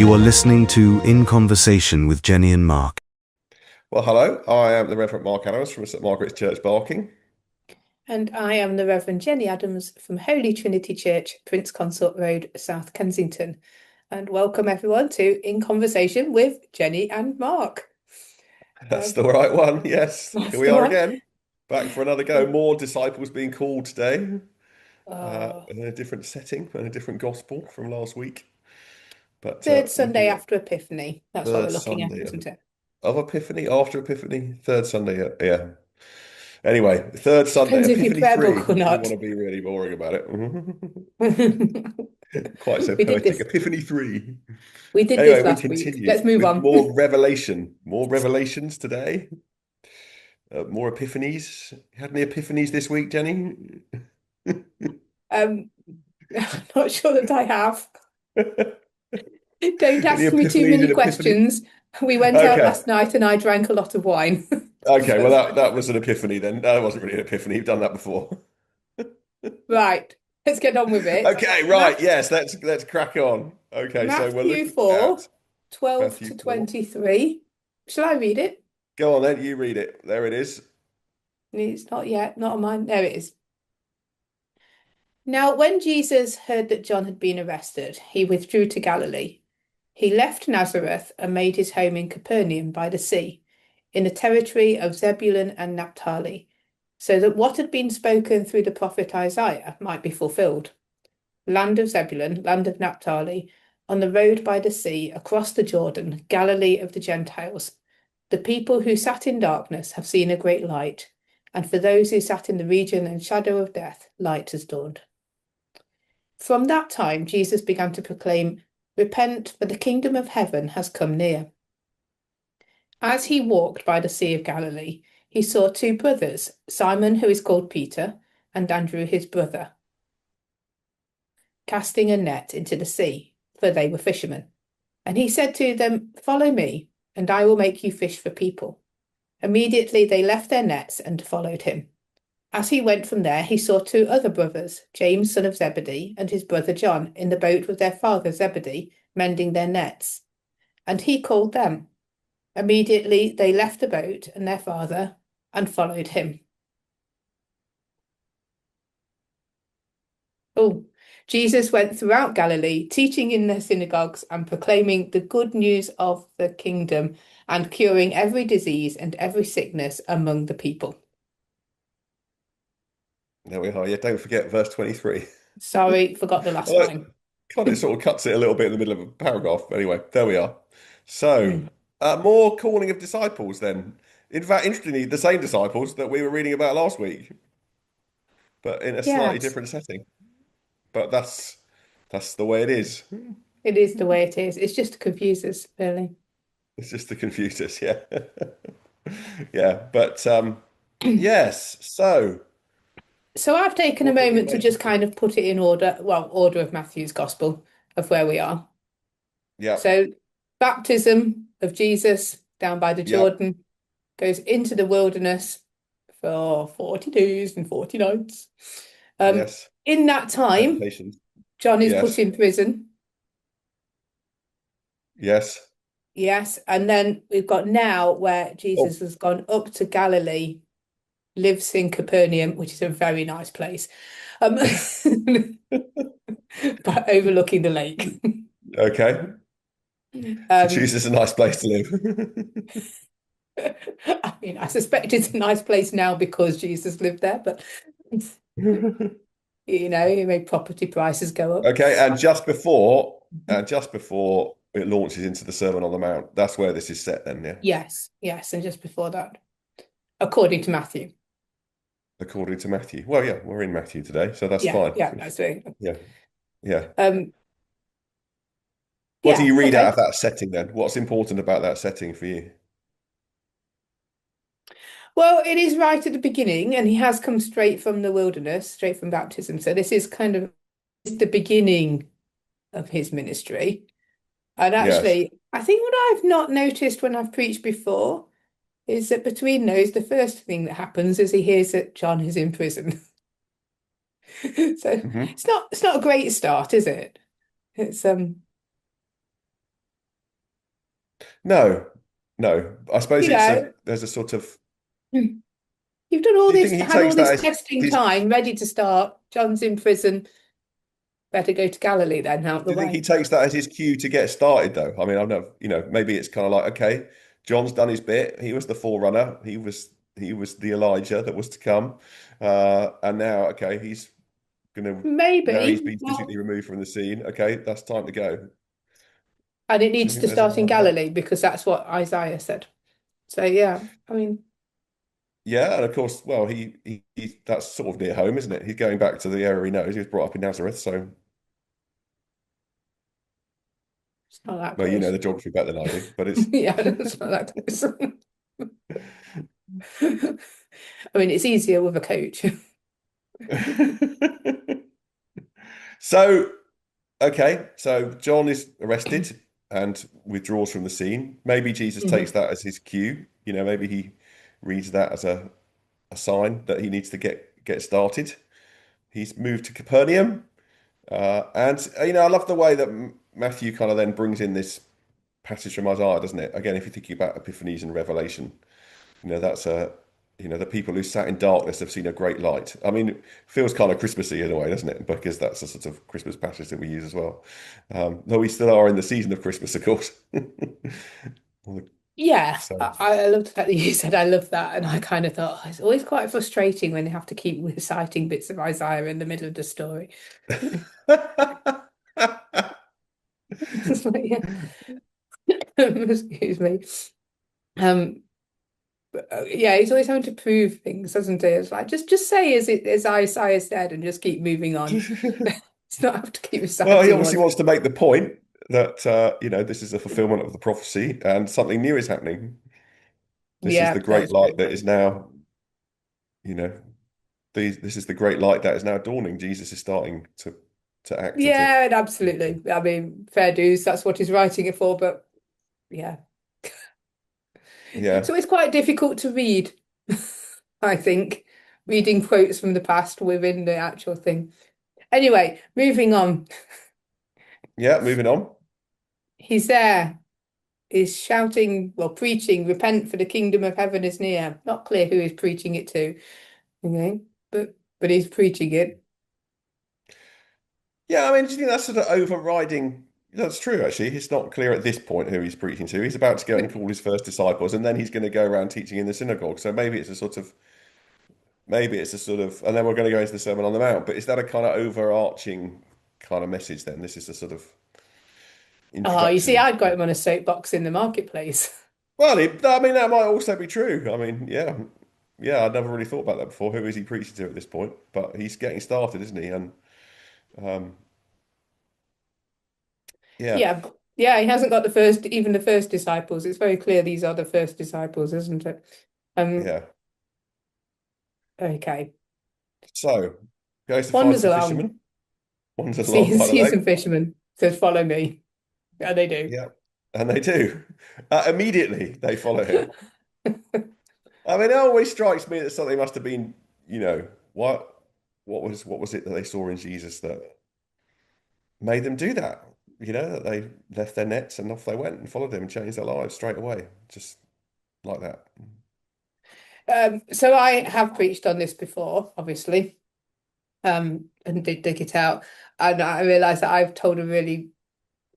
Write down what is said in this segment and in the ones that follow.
You are listening to In Conversation with Jennie and Mark. Well, hello. I am the Reverend Mark Adams from St Margaret's Church, Barking. And I am the Reverend Jennie Adams from Holy Trinity Church, Prince Consort Road, South Kensington. And welcome everyone to In Conversation with Jennie and Mark. That's the right one. Yes, here That's we the are one. again, back for another go. More disciples being called today, Oh, in a different setting and a different gospel from last week. But third looking Sunday at after Epiphany. That's what we're third looking at, Sunday isn't it? of Epiphany, after Epiphany, third Sunday. Yeah. Anyway, third Sunday, Depends if your Epiphany prayer 3, book or if we want not. to be really boring about it. Quite so We did poetic. this. Epiphany 3. We did Anyway, this we last week. continue Let's move with on. more revelation, more revelations today. More epiphanies. Had any epiphanies this week, Jenny? Um, I'm not sure that I have. Don't Any ask me too epiphanies many in Epiphany? questions. We went out Okay. last night and I drank a lot of wine. Okay. Well, So, that was an epiphany then. No, it wasn't really an epiphany. You've done that before. right, let's get on with it. Okay. Right. Math, Yes. Let's crack on. Okay. So we're Matthew looking 4, at 12 Matthew to 4. 23. Shall I read it? Go on then. You read it. There it is. It's not yet, not on mine. There it is. Now, when Jesus heard that John had been arrested, he withdrew to Galilee. He left Nazareth and made his home in Capernaum by the sea, in the territory of Zebulun and Naphtali, so that what had been spoken through the prophet Isaiah might be fulfilled. Land of Zebulun, land of Naphtali, on the road by the sea, across the Jordan, Galilee of the Gentiles. The people who sat in darkness have seen a great light, and for those who sat in the region and shadow of death, light has dawned. From that time, Jesus began to proclaim, "Repent, for the kingdom of heaven has come near." As he walked by the Sea of Galilee, he saw two brothers, Simon, who is called Peter, and Andrew, his brother, casting a net into the sea, for they were fishermen. And he said to them, "Follow me, and I will make you fish for people." Immediately they left their nets and followed him. As he went from there, he saw two other brothers, James, son of Zebedee, and his brother John, in the boat with their father Zebedee, mending their nets. And he called them. Immediately they left the boat and their father and followed him. Oh, Jesus went throughout Galilee, teaching in their synagogues and proclaiming the good news of the kingdom and curing every disease and every sickness among the people. There we are. Yeah. Don't forget verse 23. Sorry, forgot the last Well, line. it sort of cuts it a little bit in the middle of a paragraph. Anyway, there we are. So, Mm. more calling of disciples then. In fact, interestingly, the same disciples that we were reading about last week, but in a slightly Yes, different setting. But that's the way it is. it is the way it is. It's just to confuse us, really. It's just to confuse us, yeah. Yeah, but yes. So, So I've taken a what did we moment to mention? just kind of put it in order, well, order of Matthew's gospel of where we are. Yeah, So baptism of Jesus down by the yeah, Jordan goes into the wilderness for 40 days and 40 nights. yes. In that time, Temptations. John is put Yes, in prison. yes. Yes. And then we've got now where Oh, Jesus has gone up to Galilee, lives in Capernaum, which is a very nice place, um, but overlooking the lake. okay. So Um, choose is a nice place to live. I mean, I suspect it's a nice place now because Jesus lived there, but property prices go up. Okay, and just before it launches into the Sermon on the Mount, that's where this is set then, yeah, Yes, yes, and just before that, according to Matthew. according to Matthew. Well, yeah, we're in Matthew today, so that's Yeah, fine. yeah, that's right. Yeah, yeah. Um, What do yeah, you read out okay. of that setting then? What's important about that setting for you? Well, it is right at the beginning, and he has come straight from the wilderness, straight from baptism. So this is kind of the beginning of his ministry. And Yes. actually, I think what I've not noticed when I've preached before is that between those, the first thing that happens is he hears that John is in prison. So Hmm. it's not a great start, is it? It's No, no. I suppose You know, there's a sort of. you've done all Do you this, think he had all takes that this as testing his? time, ready to start. John's in prison. Better go to Galilee then, out Do the you think he way. takes that as his cue to get started, though? I mean, I've never, maybe it's kind of like, okay, John's done his bit. He was the forerunner. He was the Elijah that was to come, and now, okay, now he's Maybe. been physically Well, removed from the scene. Okay, that's time to go. Do and it you needs think to there's an start in element of that? Galilee because that's what Isaiah said. So yeah, I mean, Yeah, and of course, well, that's sort of near home, isn't it? He's going back to the area he knows. He was brought up in Nazareth, so it's not that well, you know close. the geography better than I do, but it's Yeah, it's not that close. I mean, it's easier with a coach. so okay. So John is arrested and withdraws from the scene. Maybe Jesus takes Mhm. that as his cue. Maybe he reads that as a sign that he needs to get started. He's moved to Capernaum, and I love the way that Matthew kind of then brings in this passage from Isaiah, doesn't it? Again, if you're thinking about Epiphanies and Revelation, that's the people who sat in darkness have seen a great light. I mean, it feels kind of Christmassy in a way, doesn't it? Because that's a sort of Christmas passage that we use as well. Though we still are in the season of Christmas, of course. Yeah, So, I loved the fact that you said I love that, and I kind of thought oh, it's always quite frustrating when you have to keep reciting bits of Isaiah in the middle of the story. It's like, yeah. Excuse me. Um, yeah, he's always having to prove things, doesn't he? It's like just say as Isaiah said and just keep moving on. It's not have to keep well, he reciting obviously one. wants to make the point that this is a fulfillment of the prophecy and something new is happening. This is the Yeah, great that's light true. that is now, you know, this is the great light that is now dawning. Jesus is starting to act and to. Yeah, and absolutely. I mean, fair dues, that's what he's writing it for, but yeah. Yeah. So it's quite difficult to read, I think, reading quotes from the past within the actual thing. Anyway, moving on. Yeah, moving on. He's there. He's shouting, well, preaching, repent for the kingdom of heaven is near. Not clear who he's preaching it to, okay, but he's preaching it. Yeah, I mean, do you think that's sort of overriding? That's true, actually. It's not clear at this point who he's preaching to. He's about to go and call his first disciples, and then he's going to go around teaching in the synagogue. So maybe it's a sort of, and then we're going to go into the Sermon on the Mount. But is that a kind of overarching kind of message then? This is a sort of Oh, you see, introduction. I'd got him on a soapbox in the marketplace. Well, I mean, that might also be true. I mean, yeah, yeah, I'd never really thought about that before. Who is he preaching to at this point? But he's getting started, isn't he? And um, yeah, Yeah, yeah, he hasn't got even the first disciples. It's very clear these are the first disciples, isn't it? Um, yeah. okay. So goes to find Wanders some along, fishermen. Wanders along by the sees lake. some fishermen, says, follow me. Yeah, they do. Yeah, and they do. Immediately they follow him. I mean, it always strikes me that something must have been, what what was it that they saw in Jesus that made them do that? That they left their nets and off they went and followed him and changed their lives straight away, just like that. So I have preached on this before, obviously, and did dig it out. And I realised that I've told a really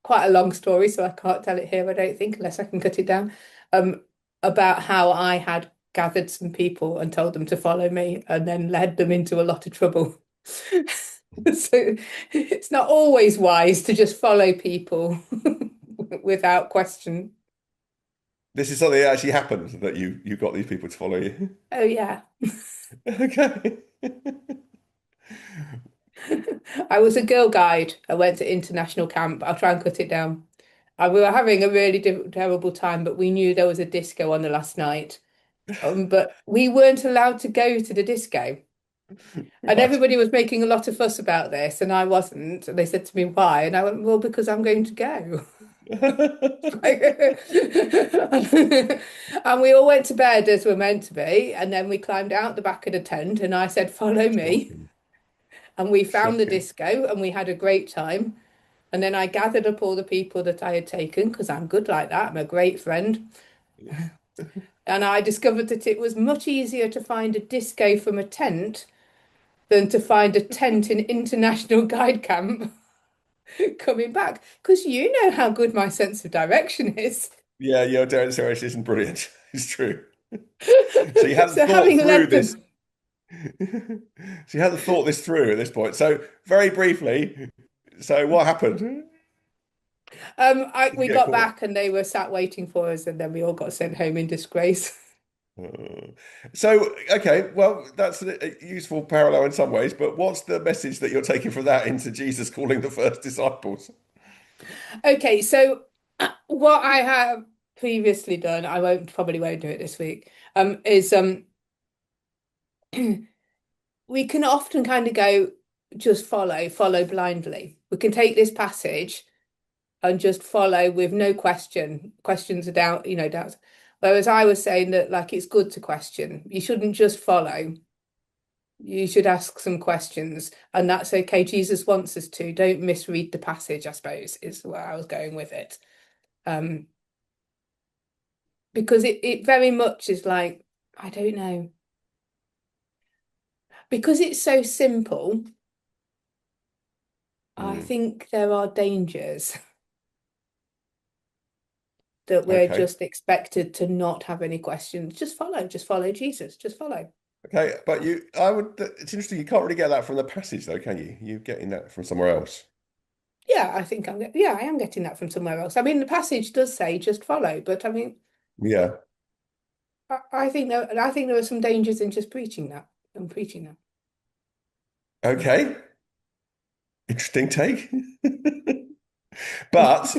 quite a long story, so I can't tell it here, I don't think, unless I can cut it down. Um, about how I had gathered some people and told them to follow me and then led them into a lot of trouble. So it's not always wise to just follow people without question. This is something that actually happened that you got these people to follow you. Oh yeah. Okay. I was a girl guide. I went to international camp. I'll try and cut it down. We were having a really terrible time, but we knew there was a disco on the last night. But we weren't allowed to go to the disco. And Right. everybody was making a lot of fuss about this, and I wasn't. And they said to me, why? And I went, well, because I'm going to go. And we all went to bed as we're meant to be. And then we climbed out the back of the tent, and I said, follow me. Shocking. And we found the Shocking. disco, and we had a great time. And then I gathered up all the people that I had taken because I'm good like that. I'm a great friend. And I discovered that it was much easier to find a disco from a tent than to find a tent in international guide camp coming back. Because you know how good my sense of direction is. Yeah, your direction isn't brilliant. It's true. So you hadn't So thought having through led this. them, So you hadn't thought this through at this point. So very briefly, so what happened? Did you we get got caught? back and they were sat waiting for us, and then we all got sent home in disgrace. Uh, So, okay, well, that's a useful parallel in some ways, but what's the message that you're taking from that into Jesus calling the first disciples? Okay, so what I have previously done, I won't probably won't do it this week, is we can often kind of go just follow blindly. We can take this passage and just follow with no questions are doubt, doubts. Whereas I was saying that like it's good to question. You shouldn't just follow. You should ask some questions, and that's okay. Jesus wants us to. Don't misread the passage, I suppose, is where I was going with it. Um, because it very much is like, I don't know. Because it's so simple, I Hmm, think there are dangers that we're okay. just expected to not have any questions. Just follow Jesus, just follow. Okay, but it's interesting, you can't really get that from the passage though, can you? You're getting that from somewhere else. Yeah, I am getting that from somewhere else. I mean, the passage does say just follow, but I mean, Yeah. I think there are some dangers in just preaching that and preaching that. Okay. Interesting take. But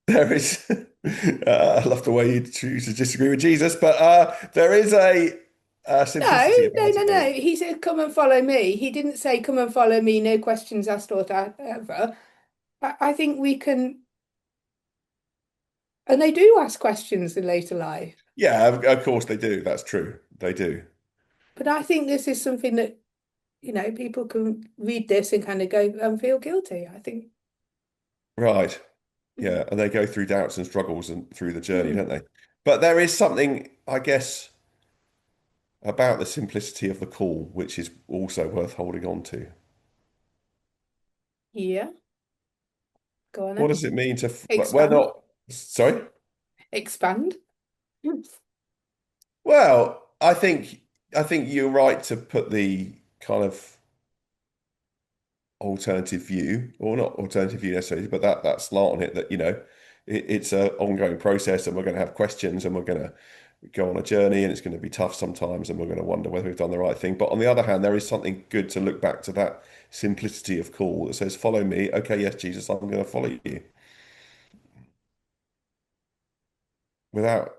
there is, I love the way you choose to disagree with Jesus, but there is a No, simplicity about it, though. no. He said, "Come and follow me." He didn't say, "Come and follow me." No questions asked or ever. I think we can, and they do ask questions in later life. Yeah, of course they do. That's true. They do. But I think this is something that, people can read this and kind of go and feel guilty. I think. Right. Yeah, Mm, and they go through doubts and struggles and through the journey, mm, don't they? But there is something, I guess, about the simplicity of the call, which is also worth holding on to. yeah, go on What then. does it mean to, we're Expand. not, sorry? Expand. Mm. Well, I think you're right to put the kind of alternative view, or not alternative view necessarily, but that slant on it that, it's an ongoing process and we're going to have questions and we're going to go on a journey and it's going to be tough sometimes and we're going to wonder whether we've done the right thing. But on the other hand, there is something good to look back to that simplicity of call that says, follow me. Okay, yes, Jesus, I'm going to follow you without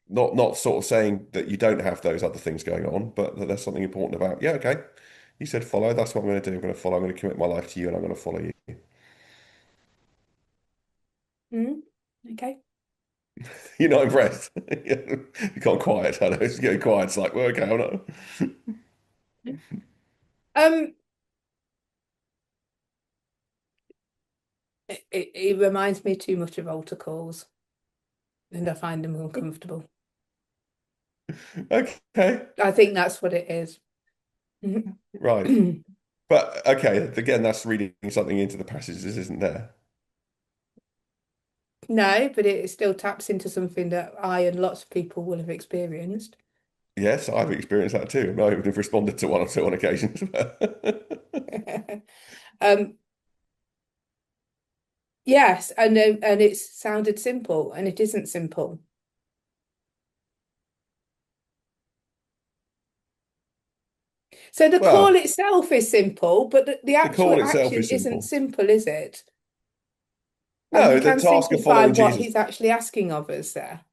not sort of saying that you don't have those other things going on, but that there's something important about, yeah, okay, you said follow, that's what I'm going to do. I'm going to follow, I'm going to commit my life to you and I'm going to follow you. Mm. Okay. You're not impressed. You got quiet. I know it's getting quiet. It's like, well, okay, I'm not. Um, it reminds me too much of altar calls, and I find them uncomfortable. Okay, I think that's what it is. right. But okay, again, that's reading something into the passages, isn't there? No, but it still taps into something that I and lots of people will have experienced. Yes, I've experienced that too. I even have responded to one or two on occasions. Um, yes, and it's sounded simple, and it isn't simple. So the call Well, itself is simple, but the the actual call itself action is isn't simple. simple, is it? And we No, can simplify what he's actually asking of us there.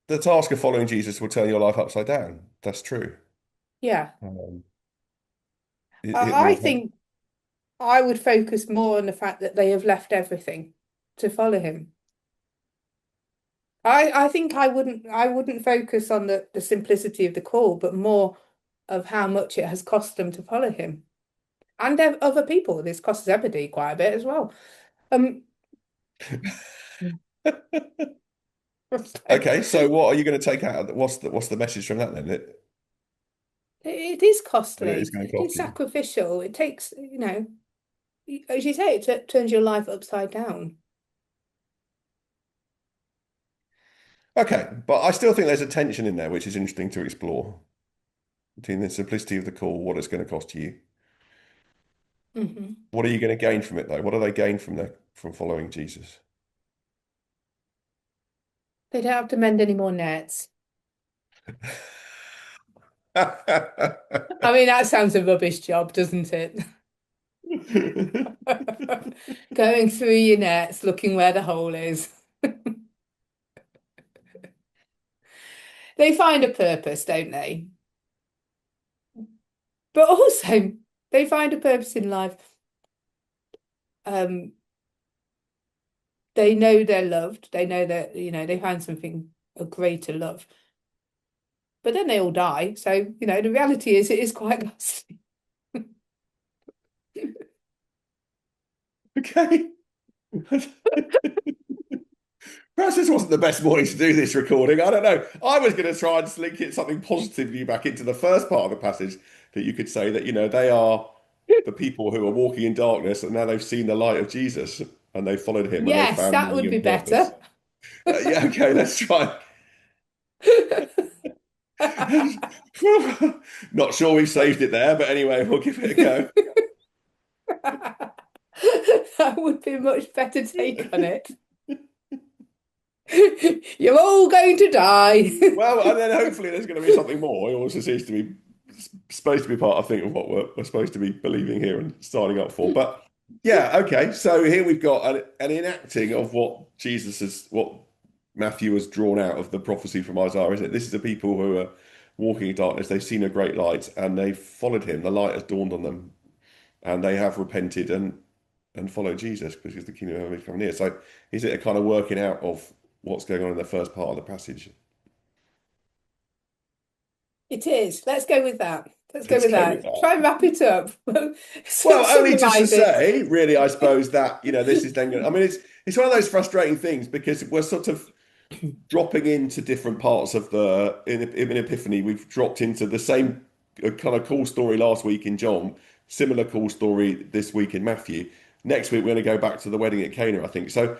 the task of following Jesus will turn your life upside down. That's true. Yeah. Um, it I will. think I would focus more on the fact that they have left everything to follow him. I think I wouldn't focus on the simplicity of the call, but more of how much it has cost them to follow him. And other people. This costs Zebedee quite a bit as well. Okay, so what are you going to take out? What's the message from that then? It is That it is costly. going to It is cost you. sacrificial. It takes, as you say, it turns your life upside down. Okay, but I still think there's a tension in there which is interesting to explore between the simplicity of the call, what it's going to cost you. Hmm. What are you going to gain from it though? What do they gain from following Jesus? They don't have to mend any more nets. I mean, that sounds a rubbish job, doesn't it? Going through your nets, looking where the hole is. They find a purpose, don't they? But also, they find a purpose in life. Um, they know they're loved. They know that, they find something a greater love. But then they all die. So, the reality is it is quite ghastly. Okay. Perhaps this wasn't the best morning to do this recording. I don't know. I was going to try and link it something positively back into the first part of the passage that you could say that, they are the people who are walking in darkness and now they've seen the light of Jesus and they followed him and they Yes, found that would meaning be and purpose. better. Yeah, okay, let's try. Not sure we've saved it there, but anyway, we'll give it a go. That would be a much better take on it. You're all going to die. Well, and then hopefully there's going to be something more. It also seems to be supposed to be part, I think, of what we're supposed to be believing here and signing up for. But yeah, okay. So here we've got an enacting of what Matthew has drawn out of the prophecy from Isaiah, isn't it? This is the people who are walking in darkness. They've seen a great light and they've followed him. The light has dawned on them and they have repented and followed Jesus because the kingdom of heaven is coming near. So is it a kind of working out of what's going on in the first part of the passage? It is. Let's go with that. Let's go Let's with go with that. that. Try and wrap it up. Well, only just to Summarize it. say, really, I suppose that, this is then I mean, it's one of those frustrating things because we're sort of dropping into different parts of in Epiphany. We've dropped into the same kind of cool story last week in John, similar cool story this week in Matthew. Next week, we're going to go back to the wedding at Cana, I think. So,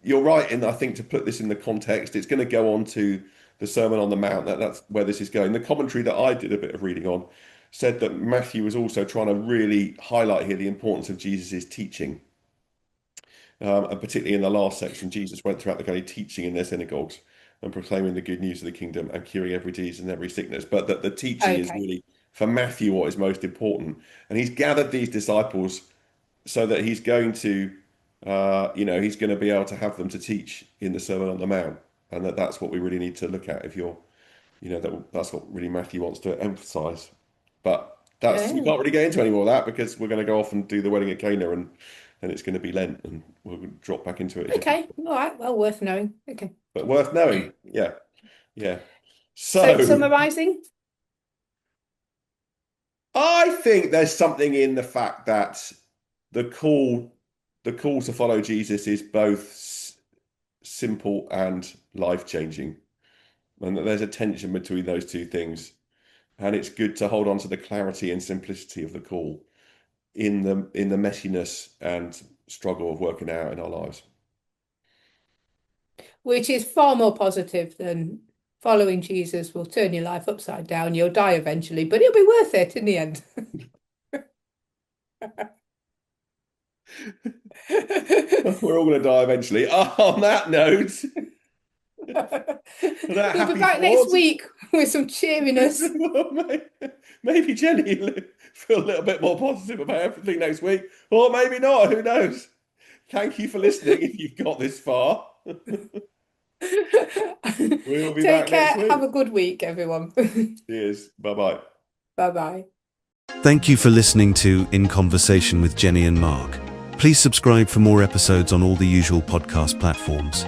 you're right in, I think, to put this in the context. It's going to go on to the Sermon on the Mount. That's where this is going. The commentary that I did a bit of reading on said that Matthew was also trying to really highlight here the importance of Jesus' teaching. And particularly in the last section, Jesus went throughout the Galilee teaching in their synagogues and proclaiming the good news of the kingdom and curing every disease and every sickness. But that the teaching is Okay. really, for Matthew, what is most important. And he's gathered these disciples so that he's going to, he's going to be able to have them to teach in the Sermon on the Mount. And that's what we really need to look at if you're, that's what really Matthew wants to emphasize. But we Yeah. can't really get into any more of that because we're going to go off and do the wedding at Cana and it's going to be Lent and we'll drop back into it. Okay. All right. Well, worth knowing. Okay. But worth knowing. Yeah. Yeah. So, So summarizing? I think there's something in the fact that the call to follow Jesus is both simple and life-changing. And that there's a tension between those two things. And it's good to hold on to the clarity and simplicity of the call in the messiness and struggle of working out in our lives. Which is far more positive than following Jesus will turn your life upside down. You'll die eventually, but it'll be worth it in the end. We're all going to die eventually. On that note, We'll be back next week with some cheeriness. Maybe Jennie will feel a little bit more positive about everything next week, or maybe not. Who knows? Thank you for listening if you've got this far. We'll be Take back care. next week. Have a good week, everyone. Cheers. Bye-bye. Bye-bye. Thank you for listening to In Conversation with Jennie and Mark. Please subscribe for more episodes on all the usual podcast platforms.